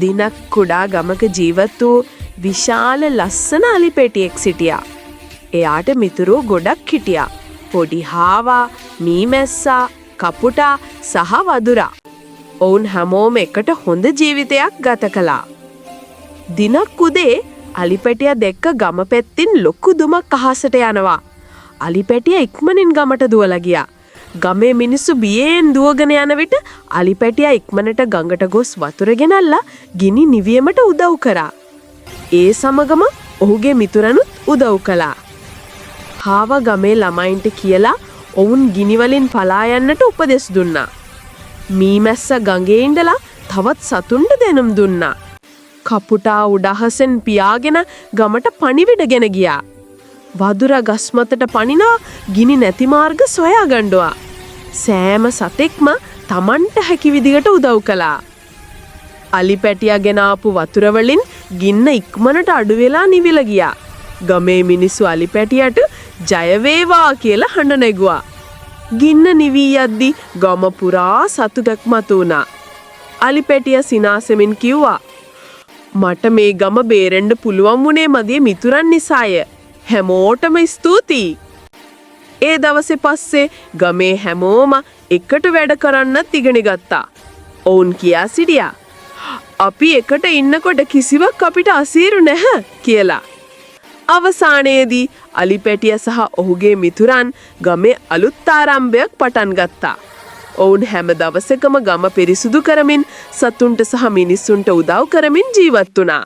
දිනක් කුඩා ගමක ජීවත් වූ විශාල ලස්සන අලිපැටියෙක් සිටියා. එයාට මිතුරෝ ගොඩක් හිටියා. පොඩි හාවා, මීමැස්සා, කපුටා සහ වදුරා. ඔවුන් හැමෝම එකට හොඳ ජීවිතයක් ගත කළා. දිනක් උදේ අලිපැටියා දැක්ක ගම පැත්තෙන් ලොකු දුමක් අහසට යනවා. අලිපැටියා ඉක්මනින් ගමට දුවලා ගියා. ගමේ මිනිස්සු බියෙන් දුවගෙන යන විට අලිපැටියා ඉක්මනට ගඟට ගොස් වතුර ගෙනල්ලා ගිනි නිවියමට උදව් කරා. ඒ සමගම ඔහුගේ මිතුරනුත් උදව් කළා. හාවා ගමේ ළමයින්ට කියලා ඔවුන් ගිනි වලින් පලා යන්නට උපදෙස් දුන්නා. මීමැස්ස ගඟේ ඉඳලා තවත් සතුන්ට දෙනුම් දුන්නා. කපුටා උඩහසෙන් පියාගෙන ගමට පණිවිඩගෙන ගියා. වදුර ගස් මතට පනිනා ගිනි නැති මාර්ග සොයා ගණ්ඩුවා. සෑම සතෙක්ම තමන්ට හැකි විදිහට උදව් කළා. අලිපැටියා ගෙන ආපු වතුර වලින් ගින්න ඉක්මනට අඩු වෙලා නිවිල ගියා. ගමේ මිනිස්සු අලිපැටියට ජය වේවා කියලා හඬ නැගුවා. ගින්න නිවී යද්දි ගම පුරා සතුටක් මතුවුණා. අලිපැටියා සිනාසෙමින් කිව්වා, "මට මේ ගම බේරෙන්න පුළුවන් වුණේ මගේ මිතුරන් නිසාය. හැමෝටම ස්තුතියි." ඒ දවසේ පස්සේ ගමේ හැමෝම එකට වැඩ කරන්නත් ඉගෙන ගත්තා. ඔවුන් කියා සිටියා, "අපි එකට ඉන්නකොට කිසිවක් අපිට අසීරු නැහැ" කියලා. අවසානයේදී අලිපැටියා සහ ඔහුගේ මිතුරන් ගමේ අලුත් ආරම්භයක් පටන් ගත්තා. ඔවුන් හැම දවසකම ගම පිරිසුදු කරමින් සතුන්ට සහ මිනිස්සුන්ට උදව් කරමින් ජීවත් වුණා.